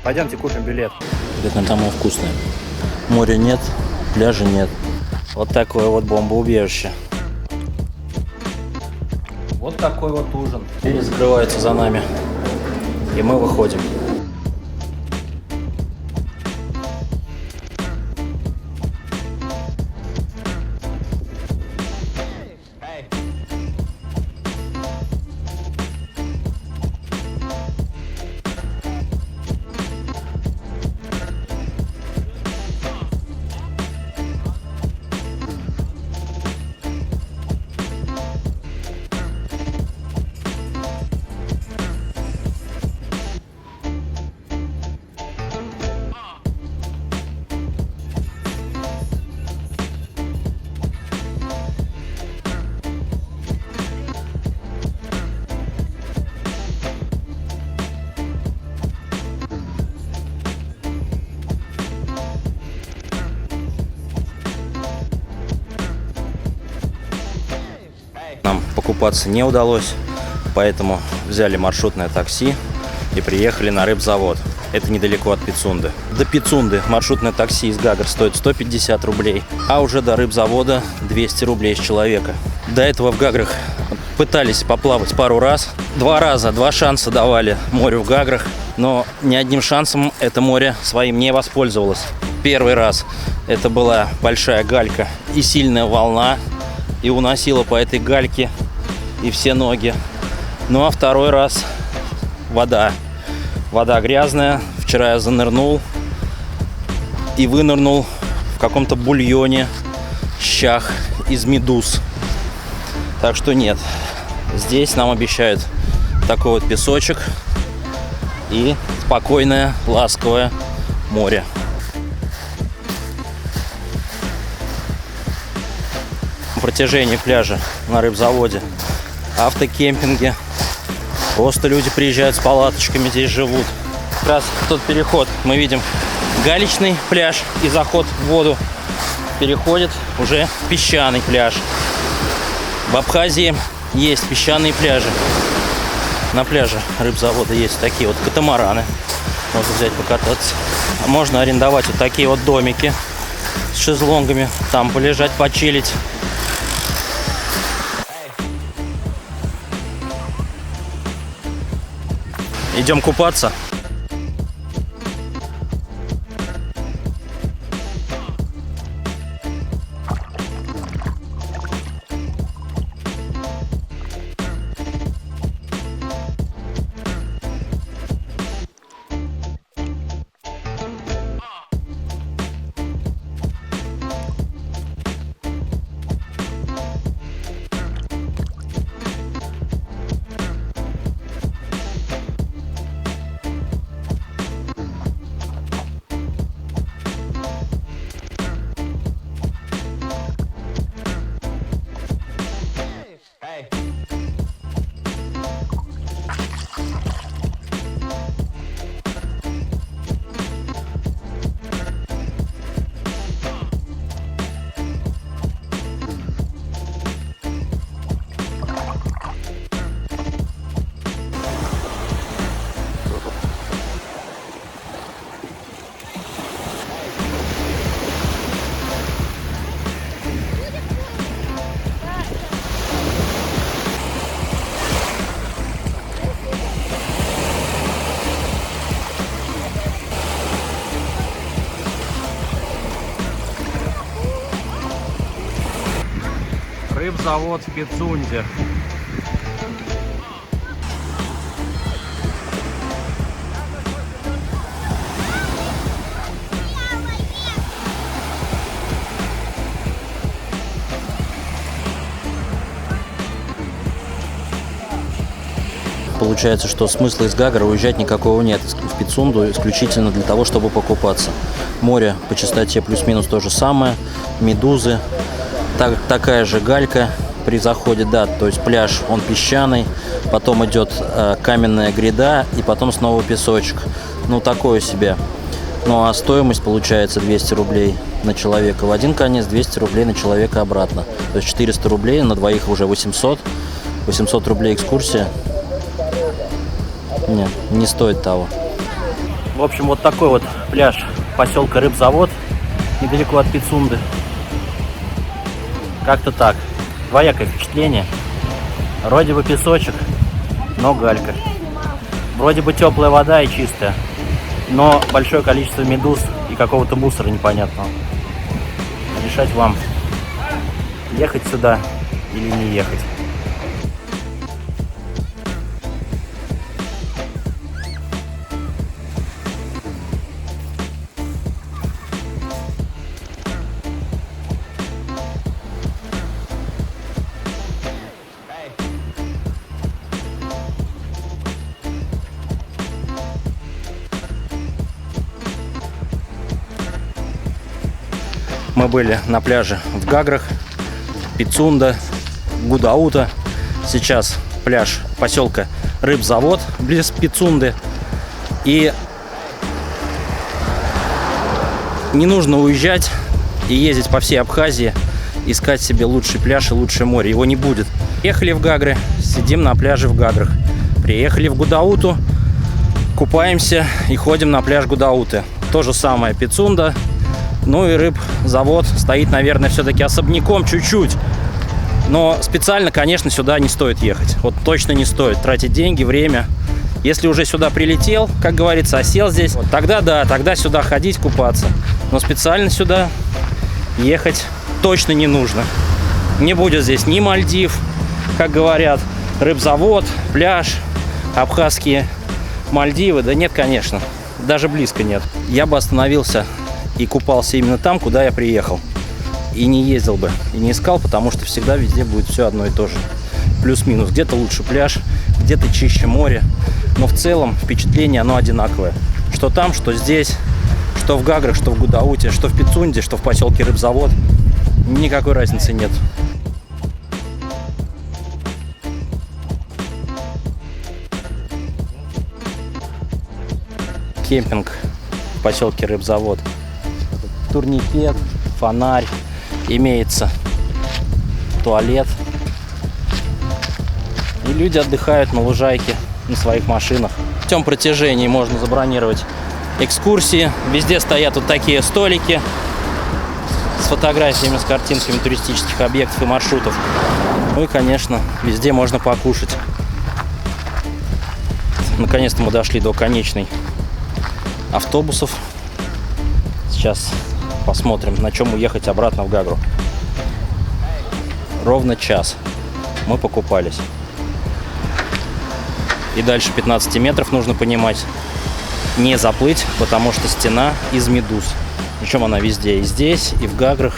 Пойдемте купим билет. Где-то там и вкусное. Моря нет, пляжа нет. Вот такое вот бомбоубежище. Вот такой вот ужин. Двери закрываются за нами. И мы выходим. Нам покупаться не удалось, поэтому взяли маршрутное такси и приехали на рыбзавод. Это недалеко от Пицунды. До Пицунды маршрутное такси из Гагры стоит 150 рублей, а уже до рыбзавода 200 рублей с человека. До этого в Гаграх пытались поплавать пару раз. Два шанса давали морю в Гаграх, но ни одним шансом это море своим не воспользовалось. Первый раз это была большая галька и сильная волна, и уносила по этой гальке и все ноги. Ну а второй раз вода. Вода грязная. Вчера я занырнул и вынырнул в каком-то бульоне, щах из медуз. Так что нет. Здесь нам обещают такой вот песочек и спокойное, ласковое море. На протяжении пляжа на рыбзаводе автокемпинги. Просто люди приезжают с палаточками, здесь живут. Как раз тот переход мы видим галечный пляж и заход в воду переходит уже в песчаный пляж. В Абхазии есть песчаные пляжи. На пляже рыбзавода есть такие вот катамараны. Можно взять покататься. Можно арендовать вот такие вот домики с шезлонгами. Там полежать, почилить. Идем купаться. Рыбзавод в Пицунде. Получается, что смысла из Гагры уезжать никакого нет в Пицунду, исключительно для того, чтобы покупаться. Море по частоте плюс-минус то же самое, медузы, такая же галька при заходе, да, то есть пляж, он песчаный, потом идет каменная гряда и потом снова песочек. Ну, такое себе. Ну, а стоимость получается 200 рублей на человека в один конец, 200 рублей на человека обратно. То есть 400 рублей, на двоих уже 800. 800 рублей экскурсия. Нет, не стоит того. В общем, вот такой вот пляж поселка Рыбзавод, недалеко от Пицунды. Как-то так. Двоякое впечатление. Вроде бы песочек, но галька. Вроде бы теплая вода и чистая, но большое количество медуз и какого-то мусора непонятного. Решать вам, ехать сюда или не ехать. Мы были на пляже в Гаграх, Пицунда, Гудаута. Сейчас пляж поселка Рыбзавод, близ Пицунды. И не нужно уезжать и ездить по всей Абхазии, искать себе лучший пляж и лучшее море. Его не будет. Приехали в Гагры, сидим на пляже в Гаграх. Приехали в Гудауту, купаемся и ходим на пляж Гудауты. То же самое Пицунда. Ну и Рыбзавод стоит, наверное, все-таки особняком чуть-чуть. Но специально, конечно, сюда не стоит ехать. Вот точно не стоит тратить деньги, время. Если уже сюда прилетел, как говорится, осел здесь, вот, тогда да, тогда сюда ходить, купаться. Но специально сюда ехать точно не нужно. Не будет здесь ни Мальдив, как говорят, Рыбзавод, пляж, абхазские Мальдивы. Да нет, конечно, даже близко нет. Я бы остановился и купался именно там, куда я приехал. И не ездил бы, и не искал, потому что всегда везде будет все одно и то же. Плюс-минус. Где-то лучше пляж, где-то чище море. Но в целом впечатление оно одинаковое. Что там, что здесь, что в Гаграх, что в Гудауте, что в Пицунде, что в поселке Рыбзавод. Никакой разницы нет. Кемпинг в поселке Рыбзавод. Турникет, фонарь, имеется туалет. И люди отдыхают на лужайке, на своих машинах. В всем протяжении можно забронировать экскурсии. Везде стоят вот такие столики с фотографиями, с картинками туристических объектов и маршрутов. Ну и, конечно, везде можно покушать. Наконец-то мы дошли до конечной автобусов. Сейчас посмотрим, на чем уехать обратно в Гагру. Ровно час мы покупались. И дальше 15 метров нужно понимать, не заплыть, потому что стена из медуз. Причем она везде, и здесь, и в Гаграх,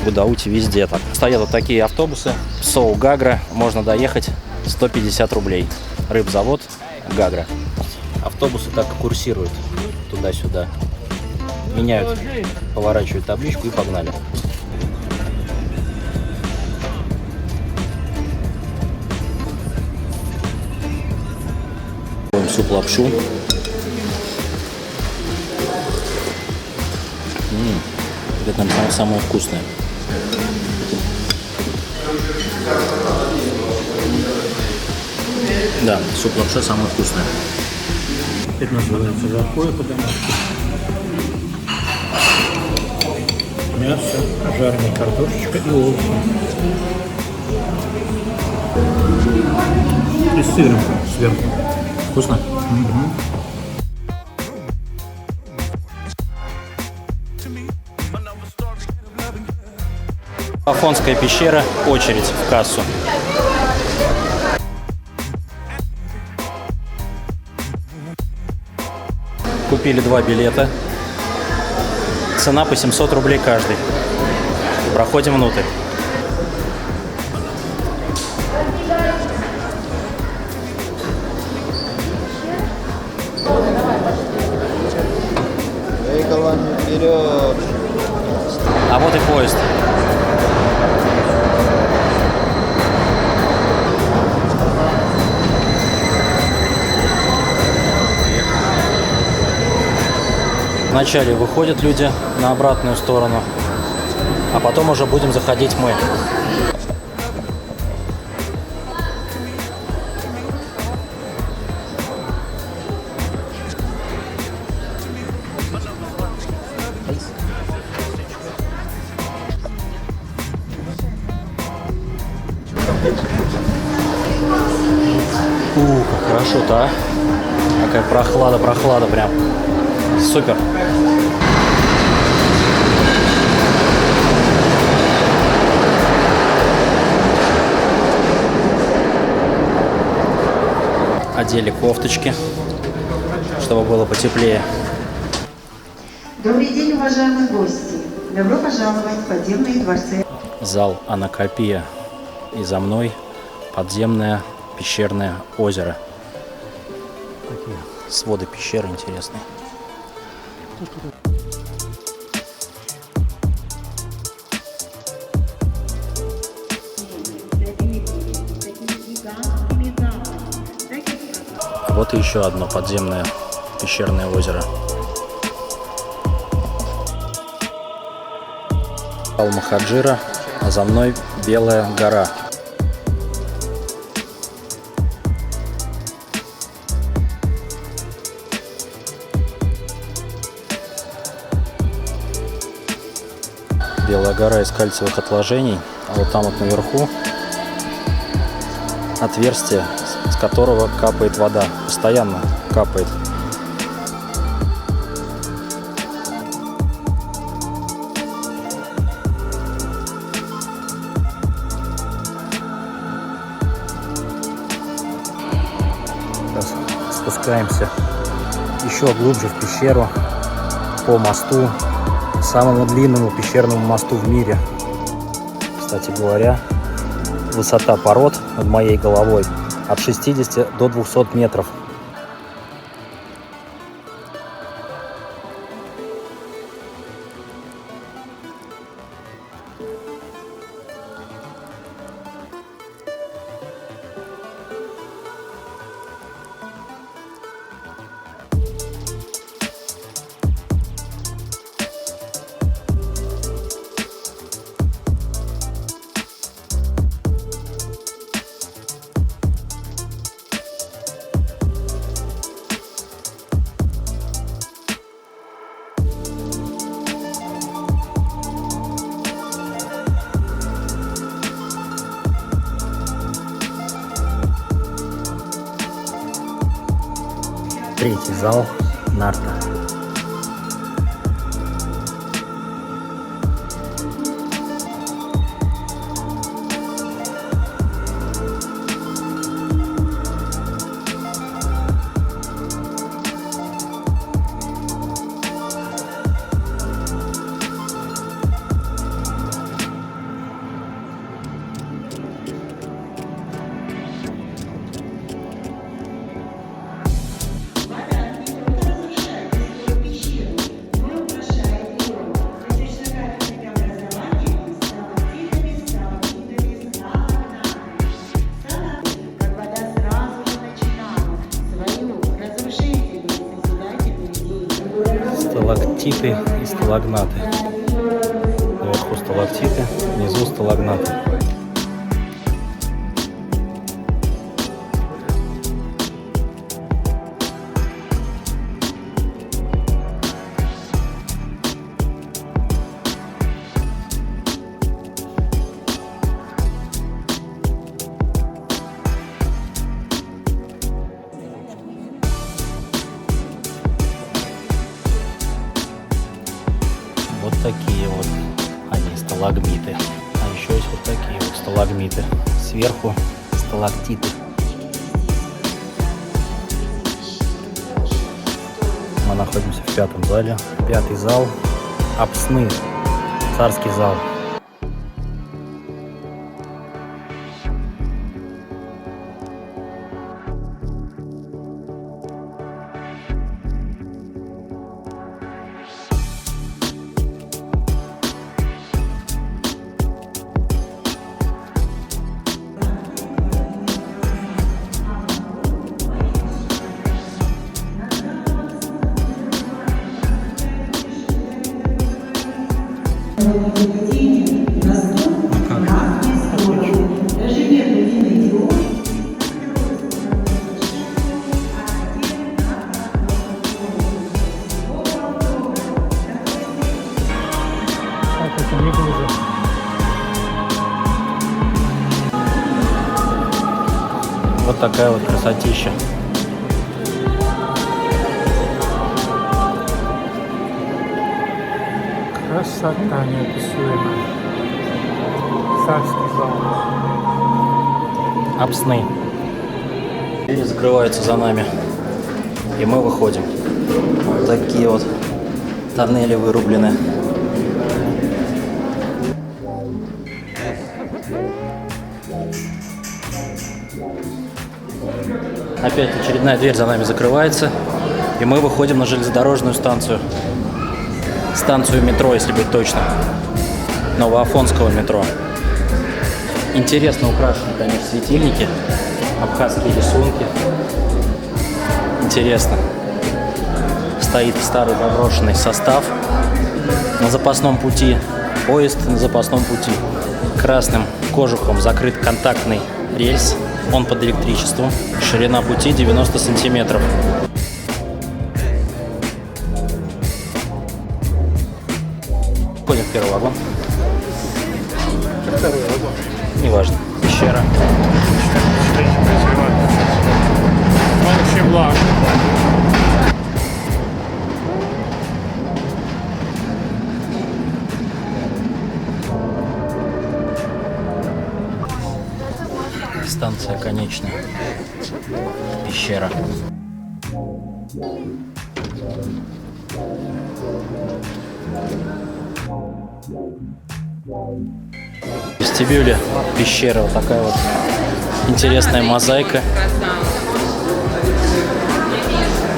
в Гудауте, везде так. Стоят вот такие автобусы. СОУ Гагра, можно доехать 150 рублей. Рыбзавод, Гагра. Автобусы так и курсируют туда-сюда. Меняют, поворачивают табличку и погнали. Суп-лапшу. Это, наверное, самое вкусное. Да, суп-лапша самая вкусная. Это называется жаркое по-домашнему. Мясо, жареная картошечка и овощи. И с сыром сверху. Вкусно? Угу. Афонская пещера, очередь в кассу. Купили 2 билета. Цена по 700 рублей каждый. Проходим внутрь. А вот и поезд. Вначале выходят люди на обратную сторону, а потом уже будем заходить мы. маршрута, а? Какая прохлада прям. Супер. Одели кофточки, чтобы было потеплее. Добрый день, уважаемые гости. Добро пожаловать в подземные дворцы. Зал Анакапия. И за мной подземное пещерное озеро. Такие своды пещеры интересные. Вот и еще одно подземное пещерное озеро. Ал-Махаджира, а за мной Белая гора. Белая гора из кальциевых отложений, а вот там вот наверху отверстие, с которого капает вода, постоянно капает. Сейчас спускаемся еще глубже в пещеру по мосту, самому длинному пещерному мосту в мире. Кстати говоря, высота пород над моей головой от 60 до 200 метров. Третий зал Нарта. Сталактиты и сталагнаты. Наверху сталактиты, внизу сталагнаты. Вот такие вот они, сталагмиты. А еще есть вот такие вот сталагмиты. Сверху сталактиты. Мы находимся в пятом зале. Пятый зал Апсны. Царский зал. Вот такая вот красотища. Красота неописуемая. Царский замок. Апсны. Двери закрываются за нами. И мы выходим. Вот такие вот тоннели вырублены. Опять очередная дверь за нами закрывается. И мы выходим на железнодорожную станцию. Станцию метро, если быть точным. Новоафонского метро. Интересно украшены, конечно, светильники. Абхазские рисунки. Интересно. Стоит старый заброшенный состав на запасном пути. Поезд на запасном пути. Красным кожухом закрыт контактный рельс. Он под электричеством. Ширина пути 90 сантиметров. Входим в первый вагон. Второй вагон. Неважно. Пещера. Вообще благ. Станция конечная. Пещера. В вестибюле пещера. Вот такая вот интересная мозаика.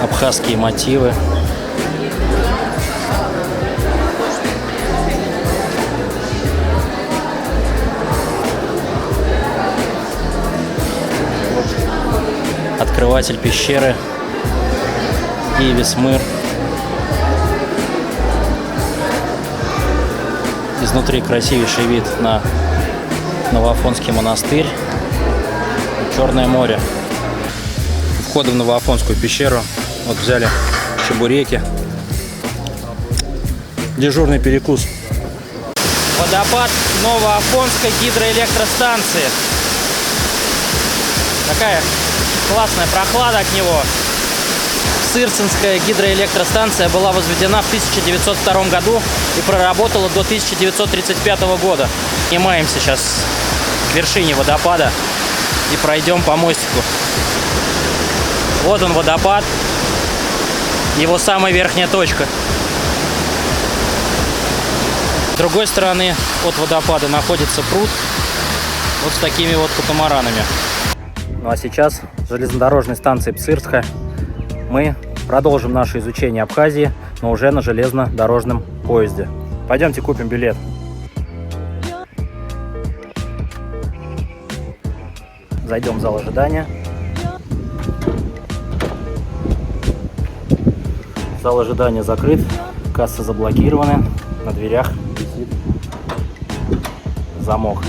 Абхазские мотивы. Открыватель пещеры Ивис Мыр. Изнутри красивейший вид на Новоафонский монастырь и Черное море. Входа в Новоафонскую пещеру вот взяли чебуреки. Дежурный перекус. Водопад Новоафонской гидроэлектростанции. Такая классная прохлада от него. Сырцинская гидроэлектростанция была возведена в 1902 году и проработала до 1935 года. Поднимаемся сейчас к вершине водопада и пройдем по мостику. Вот он, водопад, его самая верхняя точка. С другой стороны от водопада находится пруд вот с такими вот катамаранами. Ну а сейчас с железнодорожной станции Псырска мы продолжим наше изучение Абхазии, но уже на железнодорожном поезде. Пойдемте купим билет. Зайдем в зал ожидания. Зал ожидания закрыт, кассы заблокированы, на дверях висит замок.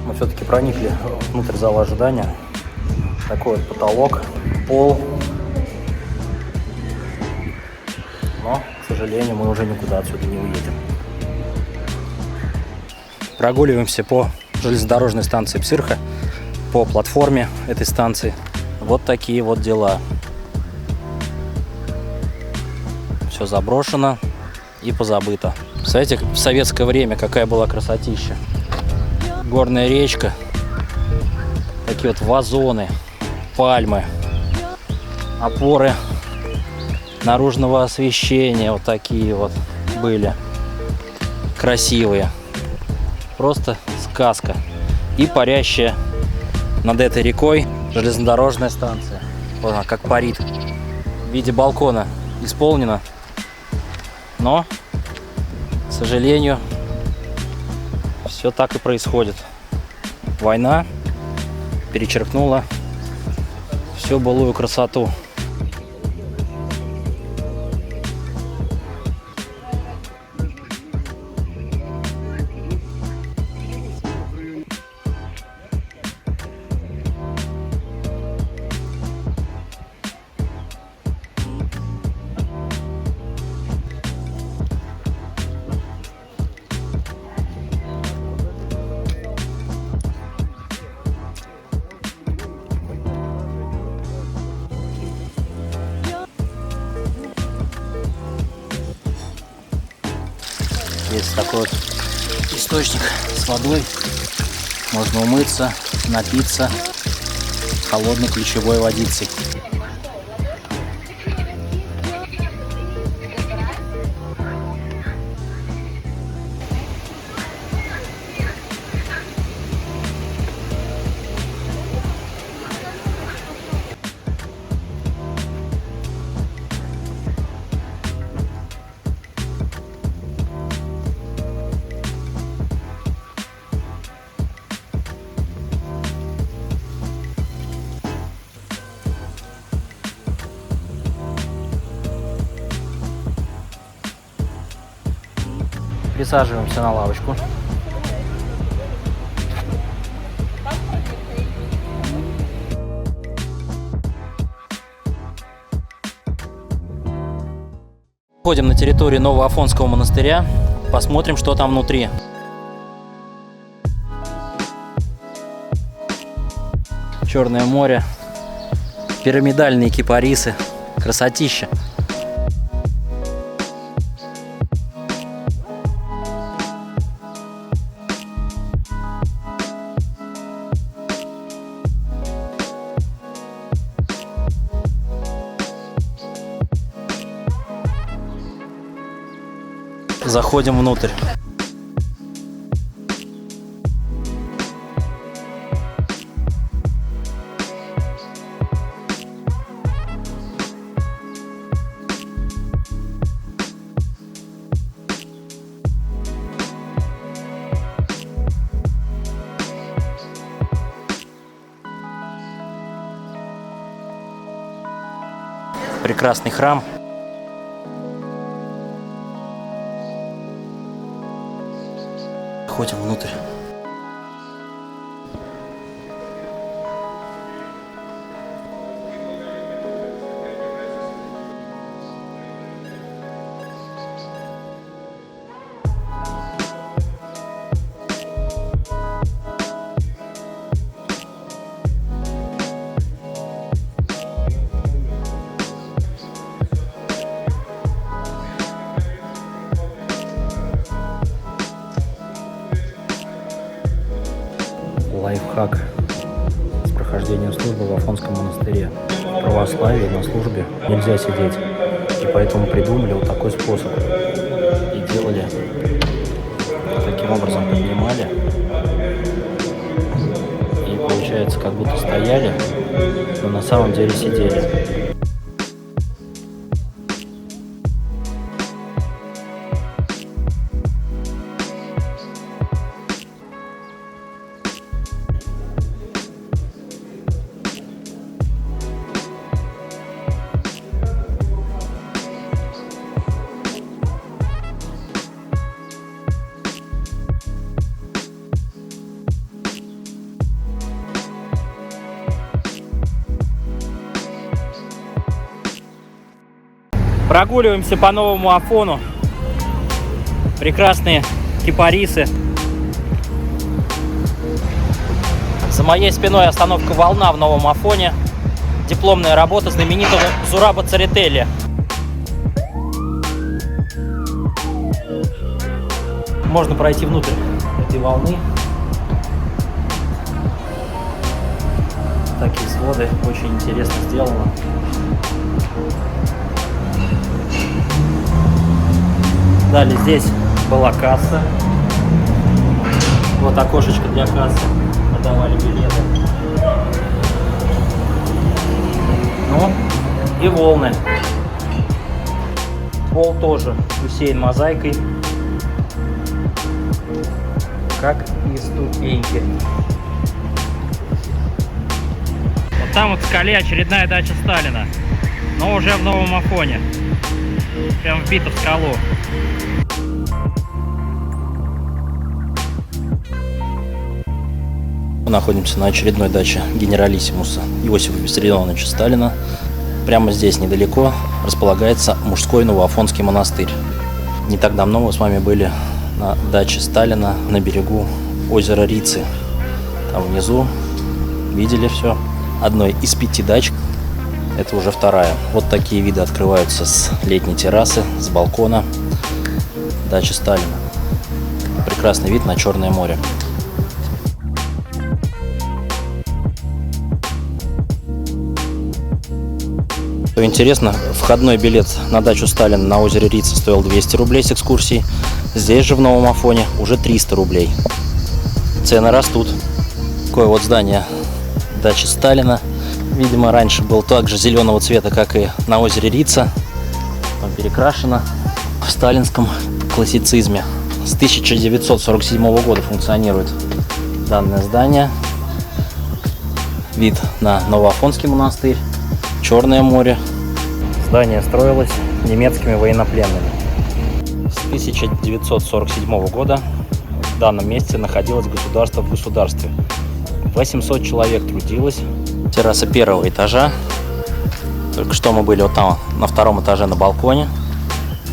Мы все-таки проникли внутрь зала ожидания. Такой вот потолок, пол. Но, к сожалению, мы уже никуда отсюда не уедем. Прогуливаемся по железнодорожной станции Псырха, по платформе этой станции. Вот такие вот дела. Все заброшено и позабыто. Представляете, в советское время какая была красотища. Горная речка, такие вот вазоны, пальмы, опоры наружного освещения, вот такие вот были красивые, просто сказка. И парящая над этой рекой железнодорожная станция, вот она как парит, в виде балкона исполнена, но, к сожалению, все так и происходит. Война перечеркнула всю былую красоту. есть такой вот источник с водой. Можно умыться, напиться холодной ключевой водицей. Присаживаемся на лавочку. Входим на территорию Нового Афонского монастыря. Посмотрим, что там внутри. Черное море, пирамидальные кипарисы, красотища. Заходим внутрь. Прекрасный храм. Ходим внутрь. Лайфхак с прохождением службы в Афонском монастыре. В православии на службе нельзя сидеть, и поэтому придумали вот такой способ. И делали, таким образом поднимали, и получается, как будто стояли, но на самом деле сидели. Прогуливаемся по Новому Афону. Прекрасные кипарисы. За моей спиной остановка «Волна» в Новом Афоне. Дипломная работа знаменитого Зураба Церетели. Можно пройти внутрь этой волны. Такие своды, очень интересно сделано. Далее здесь была касса. Вот окошечко для кассы. Продавали билеты. Ну и волны. Пол тоже усеян мозаикой, как и ступеньки. Вот там вот в скале очередная дача Сталина, но уже в Новом Афоне. Прям вбита в скалу. Мы находимся на очередной даче генералиссимуса Иосифа Виссарионовича Сталина. Прямо здесь недалеко располагается мужской Новоафонский монастырь. Не так давно мы с вами были на даче Сталина на берегу озера Рицы. Там внизу видели все. Одной из 5 дач. Это уже вторая. Вот такие виды открываются с летней террасы, с балкона дачи Сталина. прекрасный вид на Черное море. Что интересно, входной билет на дачу Сталина на озере Рица стоил 200 рублей с экскурсией. Здесь же в Новом Афоне уже 300 рублей. Цены растут. Такое вот здание дачи Сталина. Видимо, раньше был также зеленого цвета, как и на озере Рица. Но перекрашено в сталинском классицизме. С 1947 года функционирует данное здание. Вид на Новоафонский монастырь, Черное море. Здание строилось немецкими военнопленными. С 1947 года в данном месте находилось государство в государстве. 800 человек трудилось. Терраса первого этажа. Только что мы были вот там, на втором этаже на балконе.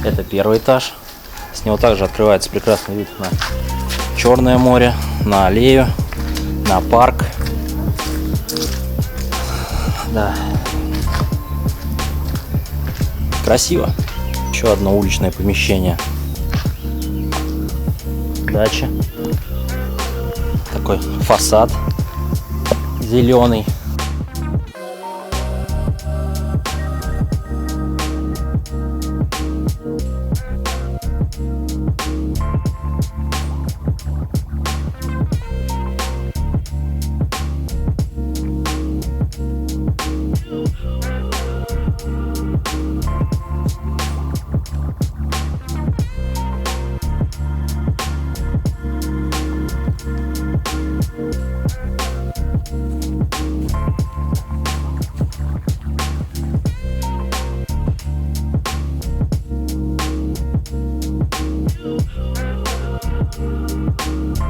Это первый этаж. С него также открывается прекрасный вид на Черное море, на аллею, на парк. Да. Красиво. Еще одно уличное помещение. Дача. Такой фасад зеленый.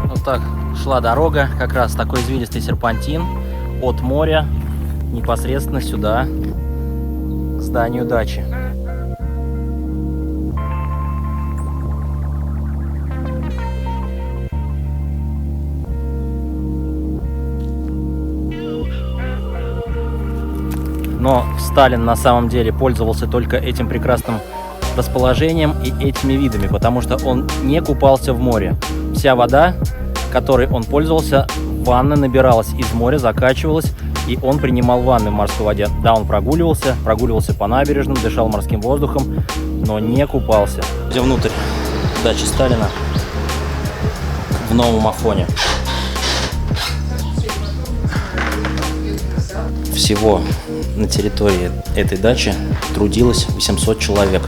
Вот так шла дорога, как раз такой извилистый серпантин от моря непосредственно сюда, к зданию дачи. Но Сталин на самом деле пользовался только этим прекрасным расположением и этими видами, потому что он не купался в море. Вся вода, которой он пользовался, ванна набиралась из моря, закачивалась, и он принимал ванны в морской воде. Да, он прогуливался по набережным, дышал морским воздухом, но не купался. Идем внутрь дачи Сталина в Новом Афоне. Всего на территории этой дачи трудилось 800 человек.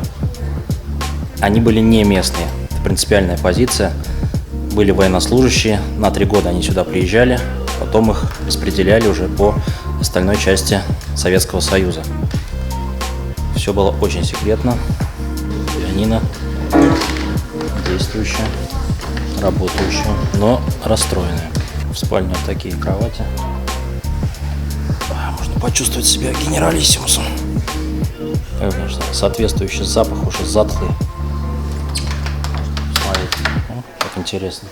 Они были не местные. Это принципиальная позиция. Были военнослужащие. На 3 года они сюда приезжали. Потом их распределяли уже по остальной части Советского Союза. Все было очень секретно. Пианино действующее, работающее, но расстроенное. В спальне вот такие кровати. Можно почувствовать себя генералиссимусом. Конечно, соответствующий запах уже затхлый. Смотрите, как интересно.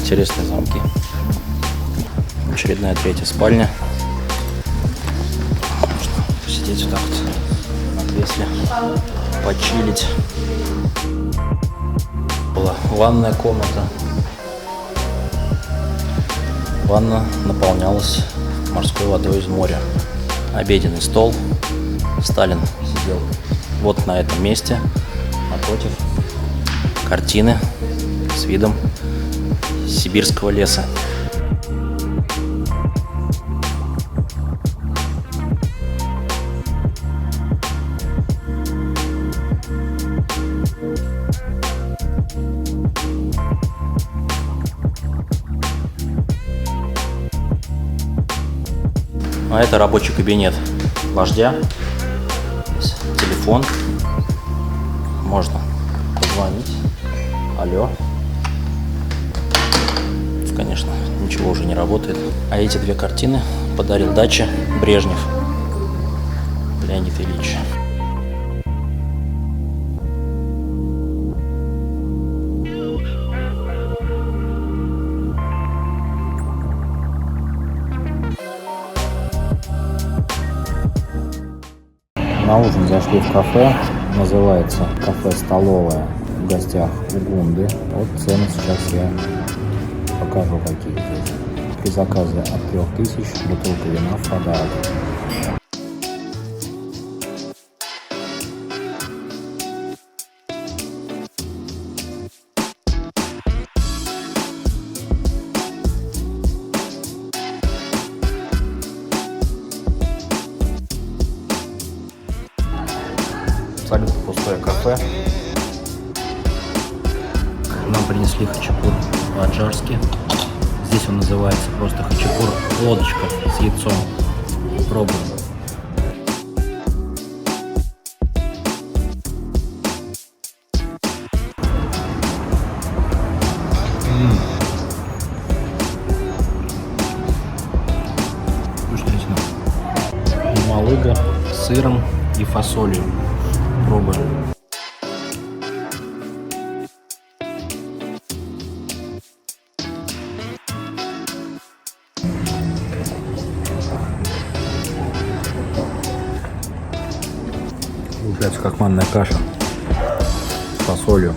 Интересные замки. Очередная 3-я спальня. Можно посидеть вот так вот на кресле, почилить. Была ванная комната. Ванна наполнялась морской водой из моря. Обеденный стол. Сталин сидел вот на этом месте, напротив картины с видом сибирского леса. А это рабочий кабинет вождя. Здесь телефон. Можно позвонить. Алло. Конечно, ничего уже не работает. А эти 2 картины подарил даче Брежнев Леонид Ильич. На ужин зашли в кафе, называется кафе-столовая, в гостях у Гунды. Вот цены сейчас я покажу, какие здесь. При заказе от 3000 бутылка вина в подарок. Абсолютно пустое кафе. Нам принесли хачапур по-аджарски. Здесь он называется просто хачапур лодочка с яйцом. Пробуем. Вкуснятина. Малыга с сыром и фасолью. Пробуем. Получается как манная каша с фасолью.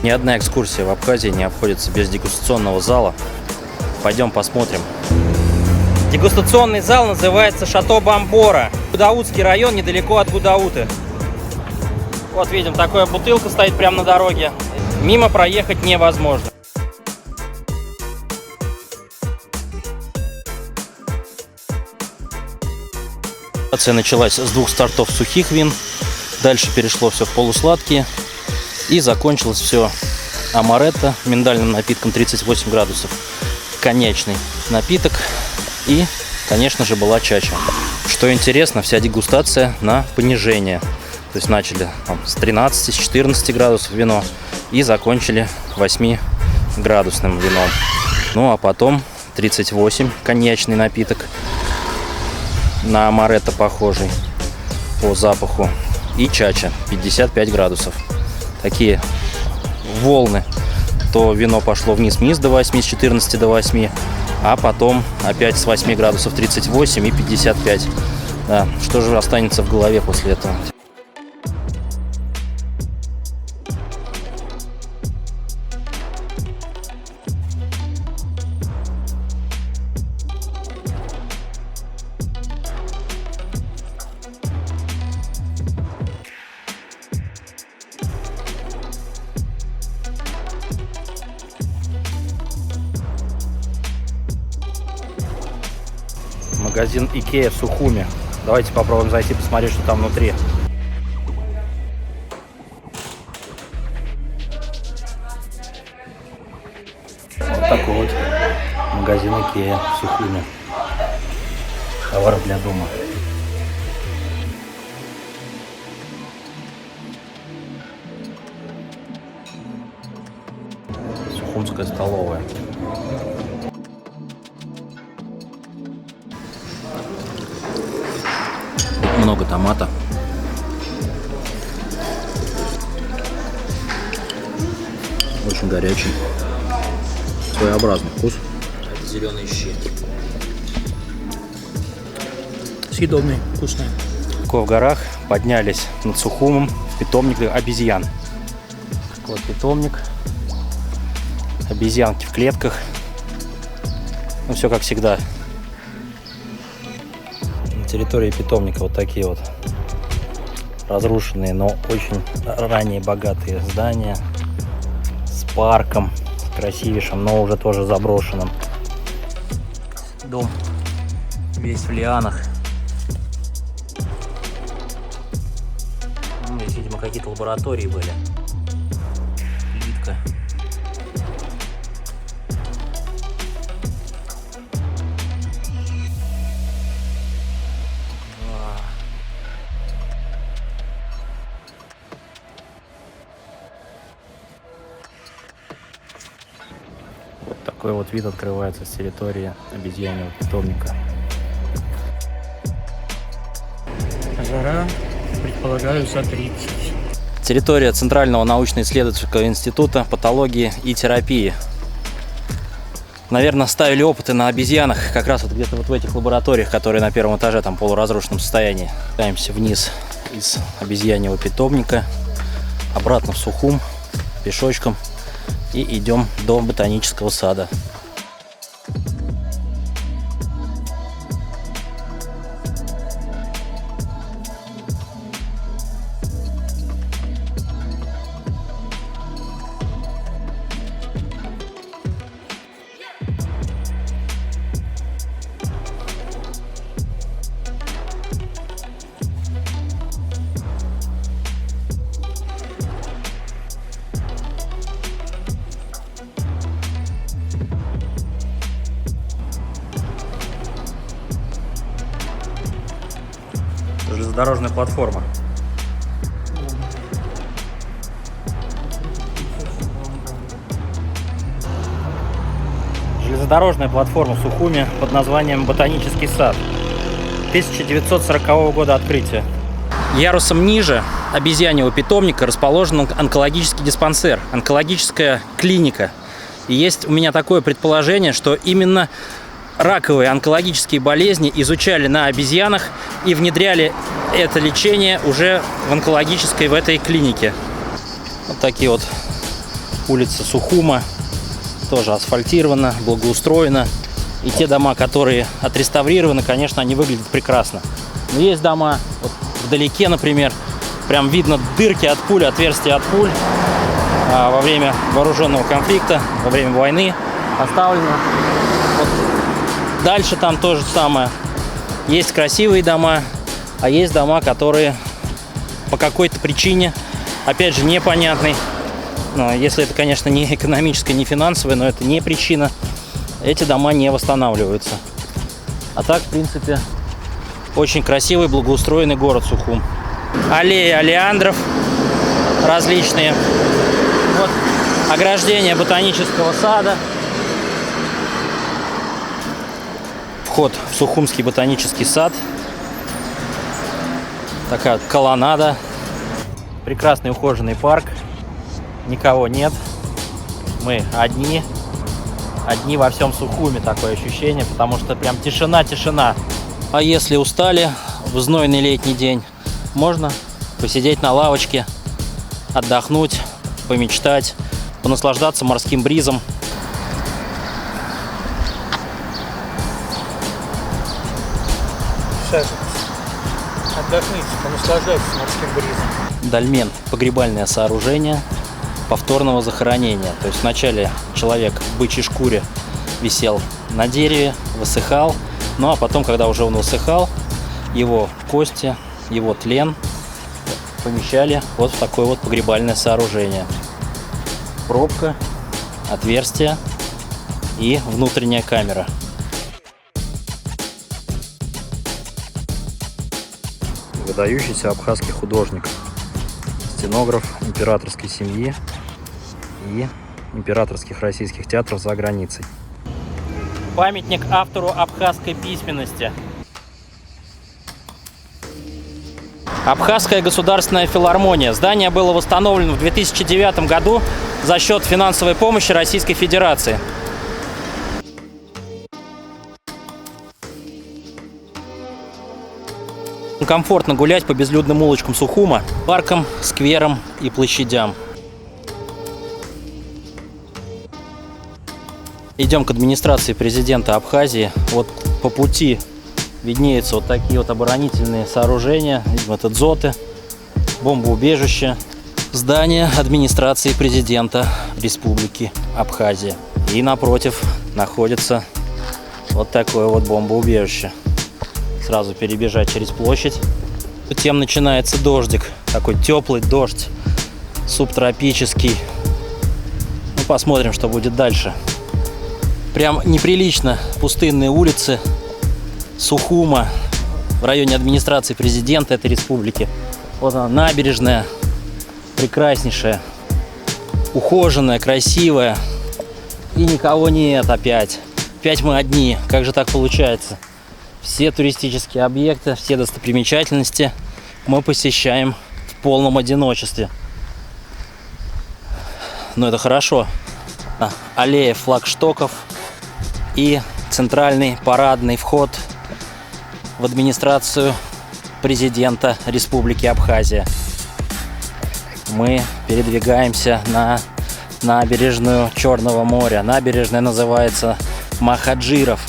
Ни одна экскурсия в Абхазии не обходится без дегустационного зала. Пойдем посмотрим. Дегустационный зал называется Шато Бамбора. Гудаутский район, недалеко от Гудауты. Вот видим, такая бутылка стоит прямо на дороге. Мимо проехать невозможно. Акция началась с 2 сортов сухих вин. Дальше перешло все в полусладкие. И закончилось все амаретто, миндальным напитком 38 градусов. Коньячный напиток. И, конечно же, была чача. Что интересно, вся дегустация на понижение. То есть начали с 13, с 14 градусов вино и закончили 8-градусным вином. Ну а потом 38, коньячный напиток, на амаретто похожий по запаху. И чача 55 градусов. Такие волны. То вино пошло вниз до 8, с 14 до 8, а потом опять с 8 градусов 38 и 55. Да, что же останется в голове после этого? Магазин Икея в Сухуми. Давайте попробуем зайти посмотреть, что там внутри. Вот такой вот магазин Икея в Сухуми. Товары для дома. Сухумская столовая. Много томата. Очень горячий. Своеобразный вкус. Это зеленые щи. Съедобный, вкусный. В горах поднялись над Сухумом в питомник обезьян. Вот питомник. Обезьянки в клетках. Ну, все как всегда. На территории питомника вот такие вот разрушенные, но очень ранее богатые здания с парком, с красивейшим, но уже тоже заброшенным. Дом весь в лианах. Здесь, видимо, какие-то лаборатории были. Плитка. Вот такой вот вид открывается с территории обезьяньего питомника. Жара, предполагаю, за 30. Территория Центрального научно-исследовательского института патологии и терапии. Наверное, ставили опыты на обезьянах как раз вот где-то вот в этих лабораториях, которые на первом этаже, там в полуразрушенном состоянии. Спускаемся вниз из обезьяньего питомника, обратно в Сухум, пешочком, и идем до ботанического сада. Железнодорожная платформа. Железнодорожная платформа в Сухуме под названием Ботанический сад. 1940 года открытия. Ярусом ниже обезьяньего питомника расположен онкологический диспансер, онкологическая клиника. И есть у меня такое предположение, что именно раковые онкологические болезни изучали на обезьянах и внедряли это лечение уже в этой клинике. Вот такие вот улицы Сухума, тоже асфальтировано, благоустроено. И те дома, которые отреставрированы, конечно, они выглядят прекрасно. Но есть дома, вот вдалеке, например, прям видно дырки от пуль, отверстия от пуль во время вооруженного конфликта, во время войны оставлено. Вот дальше там то же самое. Есть красивые дома, а есть дома, которые по какой-то причине, опять же, непонятной, но если это, конечно, не экономическое, не финансовое, но это не причина, эти дома не восстанавливаются. А так, в принципе, очень красивый, благоустроенный город Сухум. Аллеи олеандров различные. Вот ограждение ботанического сада. Вход в Сухумский ботанический сад. Такая колоннада. Прекрасный ухоженный парк. Никого нет. Мы одни. Одни во всем Сухуме, такое ощущение, потому что прям тишина. А если устали в знойный летний день, можно посидеть на лавочке, отдохнуть, помечтать, понаслаждаться морским бризом. Отдохните, понаслаждайтесь морским бризом. Дольмен – погребальное сооружение повторного захоронения. То есть вначале человек в бычьей шкуре висел на дереве, высыхал, ну а потом, когда уже он высыхал, его кости, его тлен помещали вот в такое вот погребальное сооружение. Пробка, отверстие и внутренняя камера. Выдающийся абхазский художник, сценограф императорской семьи и императорских российских театров за границей. Памятник автору абхазской письменности. Абхазская государственная филармония. Здание было восстановлено в 2009 году за счет финансовой помощи Российской Федерации. Комфортно гулять по безлюдным улочкам Сухума, паркам, скверам и площадям. Идем к администрации президента Абхазии. Вот по пути виднеются вот такие вот оборонительные сооружения. Видимо, это дзоты. бомбоубежище, здание администрации президента Республики Абхазия. И напротив находится вот такое вот бомбоубежище. Сразу перебежать через площадь. Затем начинается дождик. Такой теплый дождь, субтропический. Ну, посмотрим, что будет дальше. Прям неприлично пустынные улицы Сухума в районе администрации президента этой республики. Вот она, набережная, прекраснейшая, ухоженная, красивая. И никого нет опять. Опять мы одни. Как же так получается? Все туристические объекты, все достопримечательности мы посещаем в полном одиночестве. Но это хорошо. Аллея флагштоков и центральный парадный вход в администрацию президента Республики Абхазия. Мы передвигаемся на набережную Черного моря. Набережная называется Махаджиров.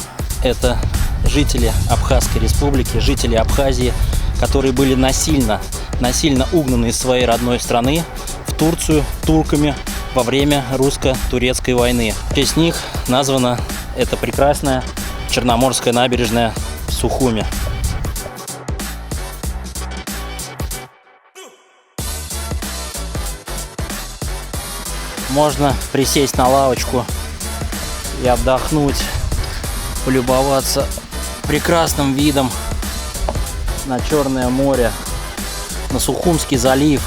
Это жители Абхазской республики, жители Абхазии, которые были насильно угнаны из своей родной страны в Турцию турками во время русско-турецкой войны. В честь них названа эта прекрасная Черноморская набережная в Сухуме. Можно присесть на лавочку и отдохнуть, полюбоваться прекрасным видом на Черное море, на Сухумский залив.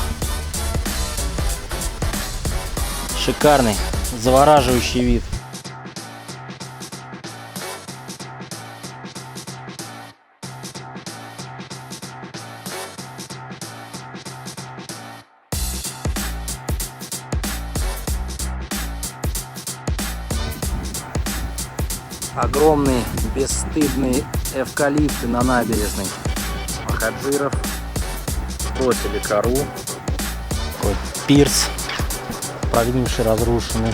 Шикарный, завораживающий вид. Огромные бесстыдные эвкалипты на набережной Махаджиров бросили кору. Такой пирс, прогнивший, разрушенный.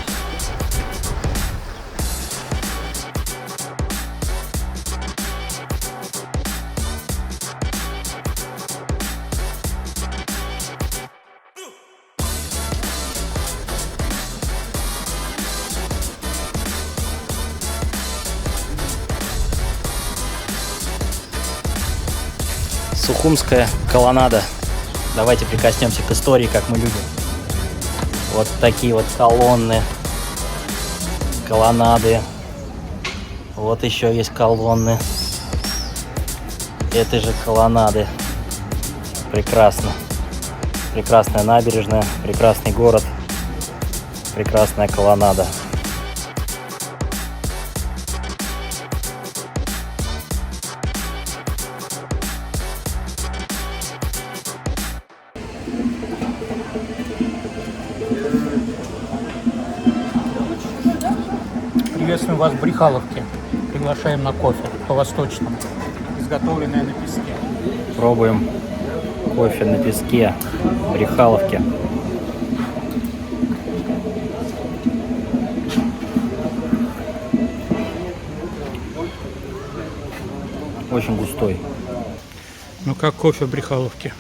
Сухумская колоннада. Давайте прикоснемся к истории, как мы любим. Вот такие вот колонны, колоннады. Вот еще есть колонны этой же колоннады. Прекрасно. Прекрасная набережная, прекрасный город, прекрасная колоннада. Приветствуем вас в Брехаловке. Приглашаем на кофе по-восточному, изготовленное на песке. Пробуем кофе на песке в Брехаловке. Очень густой. Ну как кофе в Брехаловке?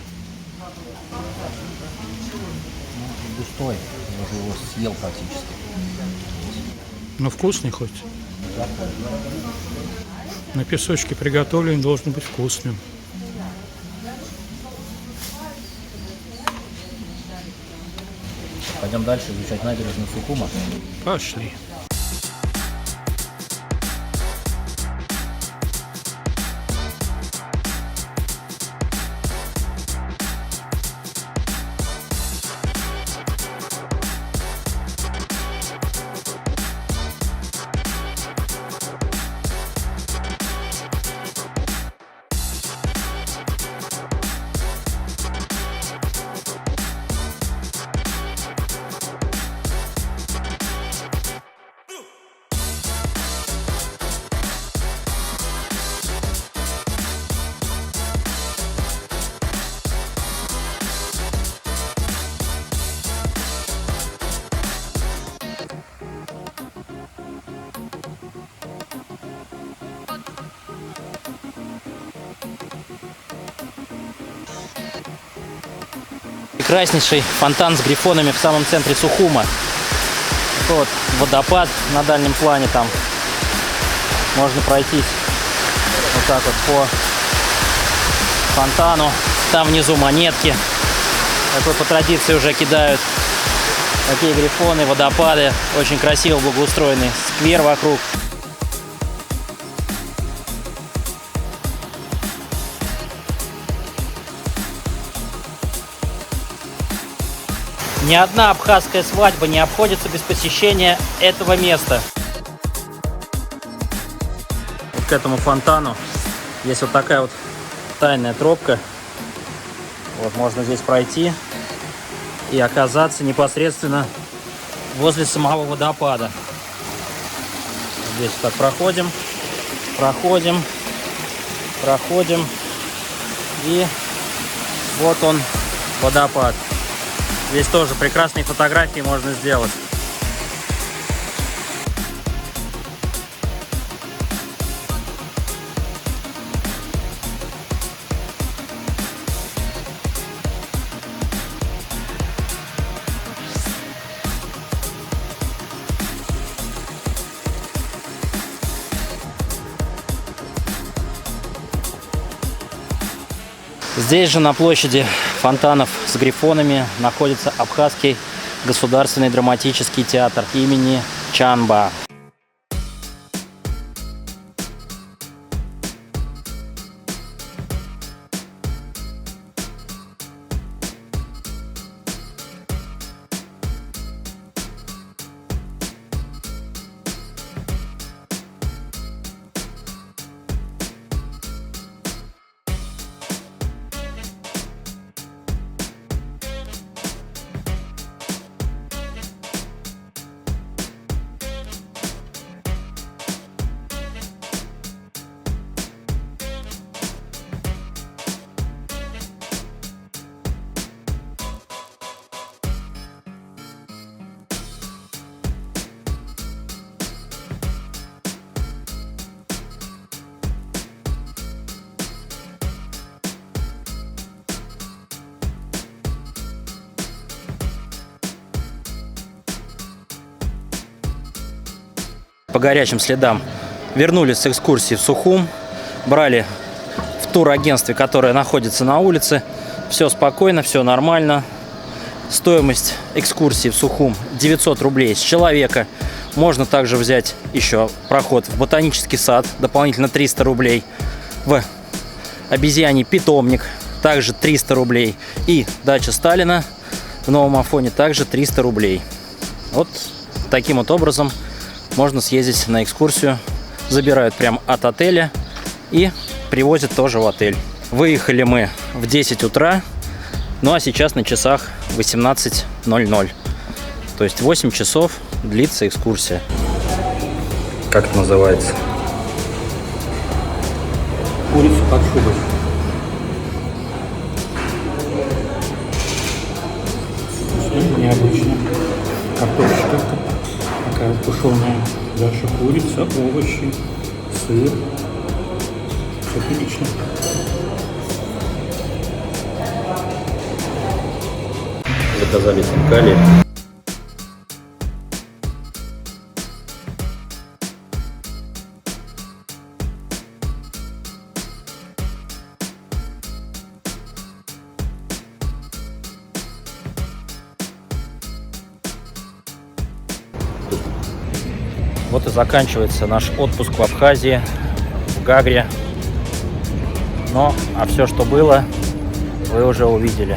Густой. Я уже его съел практически. Ну вкусный хоть? На песочке приготовлен, должен быть вкусным. Пойдем дальше изучать набережную Сухума. Пошли. Прекраснейший фонтан с грифонами в самом центре Сухума. Вот водопад на дальнем плане там. Можно пройтись вот так вот по фонтану. Там внизу монетки. Такой по традиции уже кидают. Такие грифоны, водопады. Очень красиво благоустроенный сквер вокруг. Ни одна абхазская свадьба не обходится без посещения этого места. Вот к этому фонтану есть вот такая вот тайная тропка. Вот можно здесь пройти и оказаться непосредственно возле самого водопада. Здесь вот так проходим, проходим. И вот он, водопад. Здесь тоже прекрасные фотографии можно сделать. Здесь же на площади фонтанов с грифонами находится Абхазский государственный драматический театр имени Чанба. По горячим следам вернулись с экскурсии в Сухум, брали в турагентстве, которое находится на улице. Все спокойно, все нормально. Стоимость экскурсии в Сухум 900 рублей с человека. Можно также взять еще проход в ботанический сад, дополнительно 300 рублей. В обезьяний питомник также 300 рублей. И дача Сталина в Новом Афоне также 300 рублей. Вот таким вот образом можно съездить на экскурсию. Забирают прямо от отеля и привозят тоже в отель. Выехали мы в 10 утра, ну а сейчас на часах 18:00. То есть 8 часов длится экскурсия. Как это называется? Курица под шубой. Необычно. Картошечка. Такая тушеная. Дальше курица, овощи, сыр. Все прилично. Заказали хинкали. Вот и заканчивается наш отпуск в Абхазии, в Гагре. Но, а все, что было, вы уже увидели.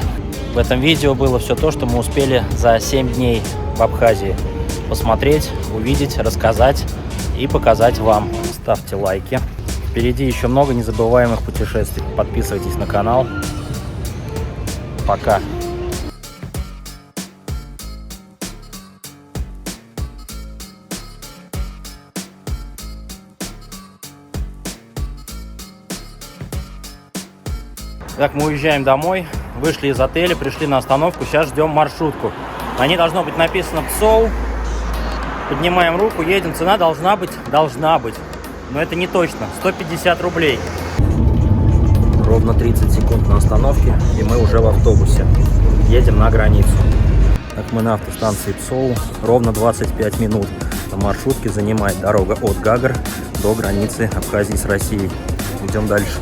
В этом видео было все то, что мы успели за 7 дней в Абхазии посмотреть, увидеть, рассказать и показать вам. Ставьте лайки. Впереди еще много незабываемых путешествий. Подписывайтесь на канал. Пока. Так, мы уезжаем домой, вышли из отеля, пришли на остановку, сейчас ждем маршрутку. На ней должно быть написано ПСОУ. Поднимаем руку, едем, цена должна быть, но это не точно, 150 рублей. Ровно 30 секунд на остановке, и мы уже в автобусе. едем на границу. Так, мы на автостанции Псоу. Ровно 25 минут на маршрутке занимает дорога от Гагр до границы Абхазии с Россией. Идем дальше.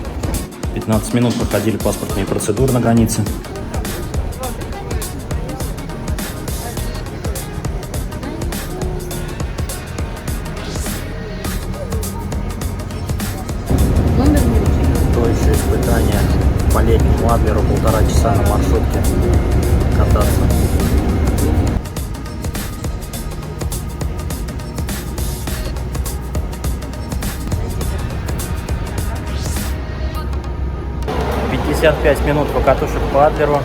15 минут проходили паспортные процедуры на границе. То еще испытание по летнему Адлеру, 1,5 часа на маршрутке кататься. «55 минут покатушек по Адлеру,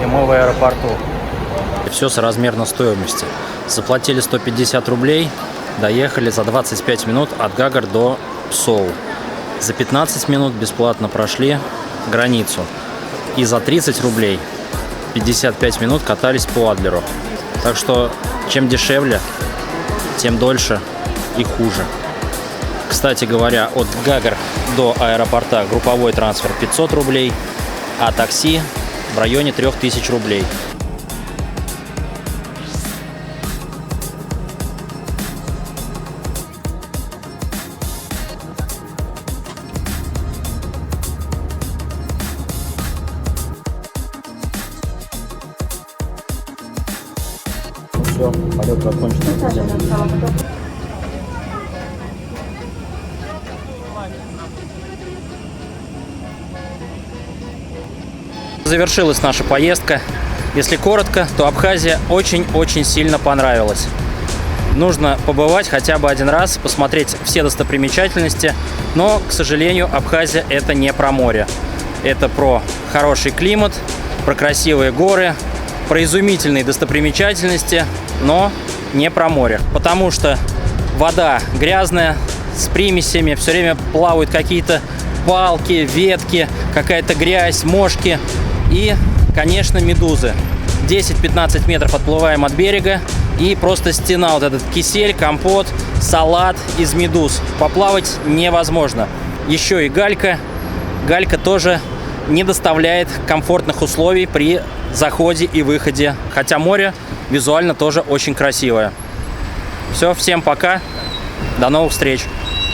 и мы в аэропорту». Все соразмерно стоимости. Заплатили 150 рублей, доехали за 25 минут от Гагр до Псоу. За 15 минут бесплатно прошли границу. И за 30 рублей 55 минут катались по Адлеру. Так что чем дешевле, тем дольше и хуже. Кстати говоря, от Гагр до аэропорта групповой трансфер 500 рублей, а такси в районе 3000 рублей. Все, полет закончен. Завершилась наша поездка. Если коротко, то Абхазия очень-очень сильно понравилась. Нужно побывать хотя бы один раз, посмотреть все достопримечательности, но, к сожалению, Абхазия – это не про море. Это про хороший климат, про красивые горы, про изумительные достопримечательности, но не про море. Потому что вода грязная, с примесями, все время плавают какие-то палки, ветки, какая-то грязь, мошки и, конечно, медузы. 10-15 метров отплываем от берега, и просто стена, вот этот кисель, компот, салат из медуз. Поплавать невозможно. Еще и галька. Галька тоже не доставляет комфортных условий при заходе и выходе. Хотя море визуально тоже очень красивое. Все, всем пока. До новых встреч.